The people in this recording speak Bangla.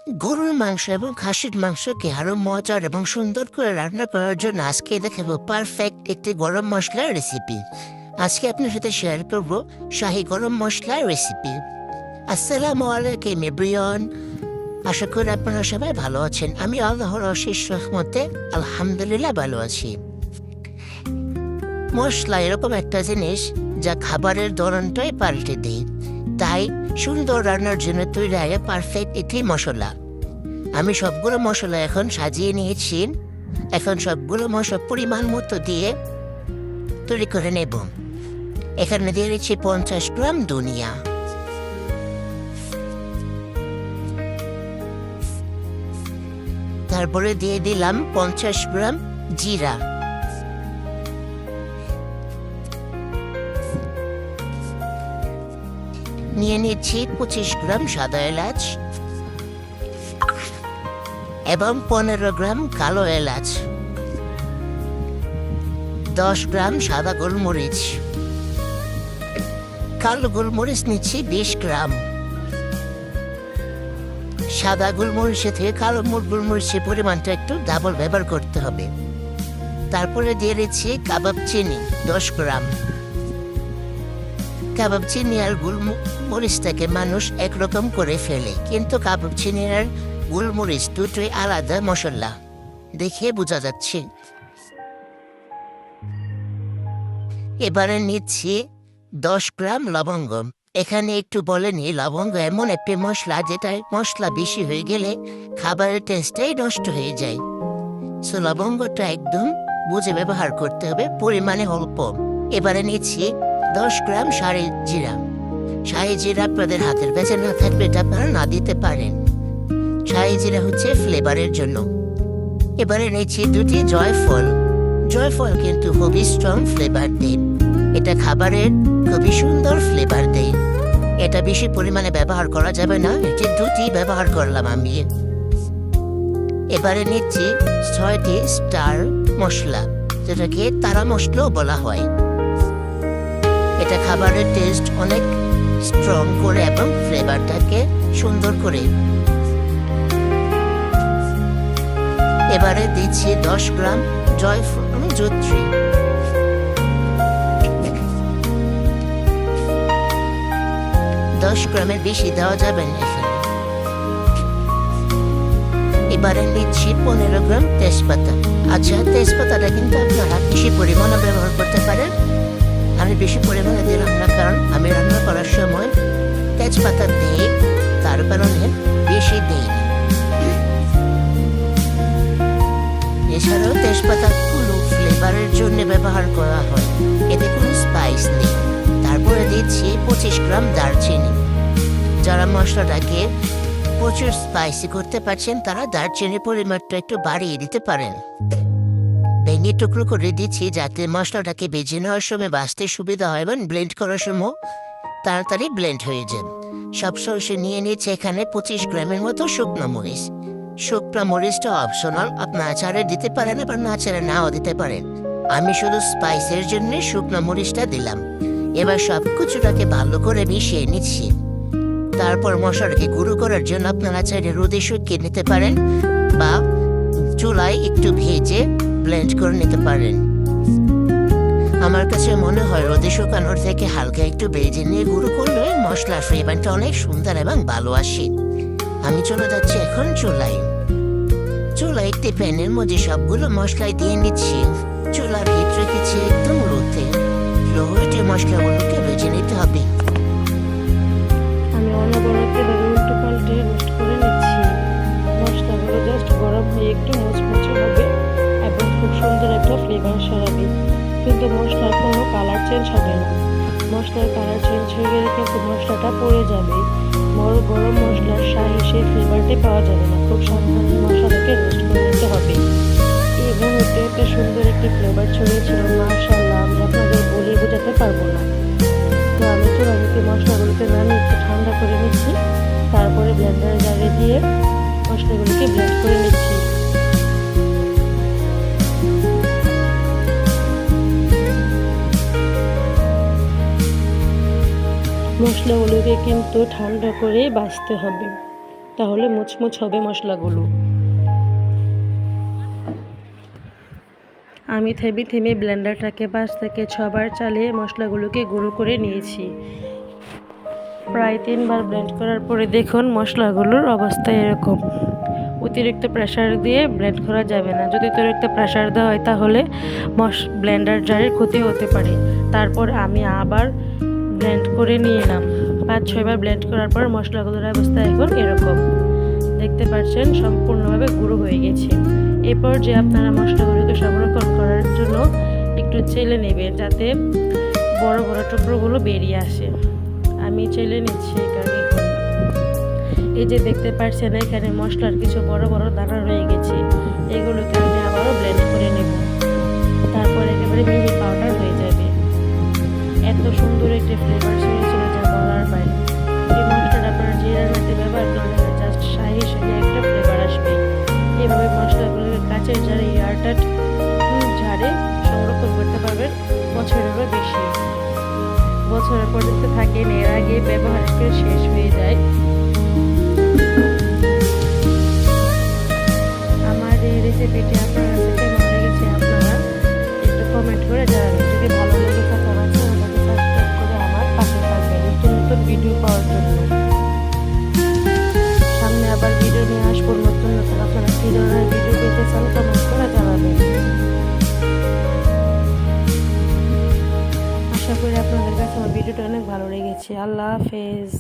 গরুর মাংস এবং খাসির মাংসকে আরো মজার এবং সুন্দর করে রান্না করার জন্য আজকে দেখাবো পারফেক্ট একটি গরম মশলার রেসিপি। আজকে আপনার সাথে শেয়ার করব শাহী গরম মশলার রেসিপি। আসসালামু আলাইকুম এভরিওয়ান, আশা করি আপনারা সবাই ভালো আছেন। আমি আল্লাহর অশেষ রহমতে আলহামদুলিল্লাহ ভালো আছি। মশলা এরকম একটা জিনিস যা খাবারের ধরনটাই পাল্টে দেয়, তাই সুন্দর রান্নার জন্য তৈরি হয় পারফেক্ট একটি মশলা। আমি সবগুলো মশলা এখন সাজিয়ে নিয়েছি। এখন সবগুলো মশলা পরিমাণ মতো দিয়ে তৈরি করে নেব। এখানে দিয়ে দিচ্ছি 50 গ্রাম ধনিয়া, তারপরে দিয়ে দিলাম 50 গ্রাম জিরা, নিয়ে নিচ্ছি 25 গ্রাম সাদা এলাচ এবং 15 গ্রাম কালো এলাচ, 10 গ্রাম সাদা গোলমরিচ, কালো গোলমরিচ নিচ্ছি 20 গ্রাম। সাদা গোলমরিচের থেকে কালো গোলমরিচের পরিমাণটা একটু ডাবল ব্যবহার করতে হবে। তারপরে দিয়ে দিচ্ছি কাবাব চিনি 10 গ্রাম। কাবাব চিনি আর গোলমরিচটাকে মানুষ একরকম করে ফেলে, কিন্তু কাবাব চিনি আর গোলমরিচ দুটোই আলাদা মশলা, দেখে বোঝা যাচ্ছে। এবারে নিচ্ছি 10 গ্রাম লবঙ্গ। এখানে একটু বলে নি, লবঙ্গ এমন একটি মশলা যেটা মশলা বেশি হয়ে গেলে খাবারের টেস্টটাই নষ্ট হয়ে যায়। সো লবঙ্গটা একদম বুঝে ব্যবহার করতে হবে, পরিমাণে অল্প। এবারে নিচ্ছি 10 গ্রাম শাহি জিরা। শাহি জিরা আপনাদের হাতের কাছে না থাকলে এটা আপনারা না দিতে পারেন। শাহি জিরা হচ্ছে ফ্লেভারের জন্য। এবারে নিচ্ছি 2টি জয়ফল। জয়ফল কিন্তু খুবই স্ট্রং ফ্লেভার দেয়, এটা খাবারের খুবই সুন্দর ফ্লেভার দেয়। এটা বেশি পরিমাণে ব্যবহার করা যাবে না, এটি 2টি ব্যবহার করলাম আমি। এবারে নিচ্ছি 6টি স্টার মশলা, যেটাকে তারা মশলাও বলা হয়। এটা খাবারের টেস্ট অনেক স্ট্রং করে এবং ফ্লেভারটাকে সুন্দর করে। এবারে দিচ্ছি 10 গ্রাম জয়ত্রী। গ্রামের বেশি দেওয়া যাবে না এখানে। এবারে নিচ্ছি 15 গ্রাম তেজপাতা। আচ্ছা, তেজপাতাটা কিন্তু আপনারা বেশি পরিমাণে ব্যবহার করতে পারেন। আমি বেশি পরিমাণে দিলাম না, কারণ আমি রান্না করার সময় তেজপাতা দিই, তার কারণে বেশি দিই। এছাড়াও তেজপাতাগুলো ফ্লেভারের জন্য ব্যবহার করা হয়, এতে কোনো স্পাইস নেই। তারপরে দিচ্ছি 25 গ্রাম দারচিনি। যারা মশলাটাকে প্রচুর স্পাইসি করতে পারছেন তারা দারচিনির পরিমাণটা একটু বাড়িয়ে দিতে পারেন। ভেঙে টুকরো করে দিচ্ছি যাতে মশলাটাকে ভেজে নেওয়ার সময় বাছতে সুবিধা হয় এবং ব্লেন্ড করার সময় তাড়াতাড়ি ব্লেন্ড হয়ে যায়। সবশেষে নিয়ে নিচ্ছে এখানে 25 গ্রামের মতো শুকনো মরিচ। শুকনো মরিচটা অপশনাল, আপনারা চারে দিতে পারেন আবার না চারে নাও দিতে পারেন। আমি শুধু স্পাইসের জন্য শুকনো মরিচটা দিলাম। এবার সব কিছুটাকে ভালো করে মিশিয়ে নিচ্ছি। তারপর মশলাটাকে গুঁড়ো করার জন্য আপনারা চাইলে রোদে শুকিয়ে নিতে পারেন বা চুলায় একটু ভেজে ব্লেন্ড করে নিতে পারেন। আমার কাছে মনে হয় রোদে শুকানোর থেকে হালকা একটু ভেজে নিয়ে গুঁড়ো করলে মশলার ফ্লেভারটা অনেক সুন্দর এবং ভালো আসে। আমি চলে যাচ্ছি এখন চুলায়। চুলায় একটি প্যানের মধ্যে সবগুলো মশলাই দিয়ে নিচ্ছি। চুলার হিট রেখেছি একদম লোতে। লোতে মশলাগুলোকে ভেজে নিতে হবে। আমি অনবরত উল্টো পাল্টে রোস্ট করে নিচ্ছি। মশলাগুলো জাস্ট গরম হয়ে একটু মুচমুচে হবে এবং খুব সুন্দর একটা ফ্লেভার ছড়াবে, কিন্তু মশলার কোনো কালার চেঞ্জ হবে না। মশলার কালার চেঞ্জ হয়ে গেলে কিন্তু মশলাটা পড়ে যাবে। গরম মশলার শাহী সেই ফ্লেভারটাই পাওয়া যাবে না। খুব সাবধানে মশলাটাকে রোস্ট করে নিতে হবে এবং এতে একটা সুন্দর একটি ফ্লেভার ছড়িয়েছিল। মাশাআল্লাহ, আমি আপনাদের বলে বোঝাতে পারবো না। তো আমি চুলাতে মশলাগুলোকে নামিয়ে একটু ঠান্ডা করে নিচ্ছি। তারপরে ব্লেন্ডারের জারে দিয়ে মশলাগুলোকে ব্লেন্ড করে নিচ্ছি। মশলাগুলোকে কিন্তু ঠান্ডা করে বাছতে হবে। তাহলে মুচমুচ হবে মশলাগুলো। আমি থেমে থেমে ব্লেন্ডারটাকে 5 থেকে 6 বার চালিয়ে মশলাগুলোকে গুঁড়ো করে নিয়েছি। প্রায় 3 বার ব্লেন্ড করার পরে দেখুন মশলাগুলোর অবস্থা এরকম। অতিরিক্ত প্রেসার দিয়ে ব্লেন্ড করা যাবে না। যদি অতিরিক্ত প্রেসার দেওয়া হয় তাহলে ব্লেন্ডার জারের ক্ষতি হতে পারে। তারপর আমি আবার ব্লেন্ড করে নিয়ে এলাম। 5-6 বার ব্লেন্ড করার পর মশলাগুলোর অবস্থা এখন এরকম। দেখতে পাচ্ছেন সম্পূর্ণভাবে গুঁড়ো হয়ে গেছে। এরপর যে আপনারা মশলাগুলোকে সংরক্ষণ করার জন্য একটু চেলে নেবেন, যাতে বড় বড় টুকরোগুলো বেরিয়ে আসে। আমি চেলে নিচ্ছি এখানে। এই যে দেখতে পাচ্ছেন এখানে মশলার কিছু বড় বড় দানা রয়ে গেছে। এগুলোকে আমি আবারও ব্লেন্ড করে নেব। তারপর একেবারে মিহি পাউডার হয়ে যাবে। এত সুন্দর একটি ফ্লেভার ছিল যা বলার বাইরে। এই মশলাটা আপনারা যে রান্নাতে ব্যবহার করলে জাস্ট শাহি শাহি একটা ফ্লেভার আসবে। এইভাবে মশলাগুলোকে কাঁচের জারে এয়ারটাইট ঝাড়ে সংরক্ষণ করতে পারবেন বছরেরও বেশি। বছরের পর্যন্ত থাকেন, এর আগে ব্যবহার করে শেষ হয়ে যায়। আমার এই রেসিপিটি আপনার কাছে কেমন লেগেছে আপনারা একটু কমেন্ট করে জানাবেন। যদি ভালো লেগে থাকে আমার চ্যানেলটাকে সাবস্ক্রাইব করে আমার পাশে থাকবেন নতুন নতুন ভিডিও পাওয়ার জন্য। সামনে আবার ভিডিও নিয়ে আসবো নতুন নতুন। আপনারা কী ধরনের ভিডিও পেতে চান কমেন্ট করে জানাবেন। আশা করি আপনাদের কাছে আমার ভিডিওটা অনেক ভালো লেগেছে। আল্লাহ হাফেজ।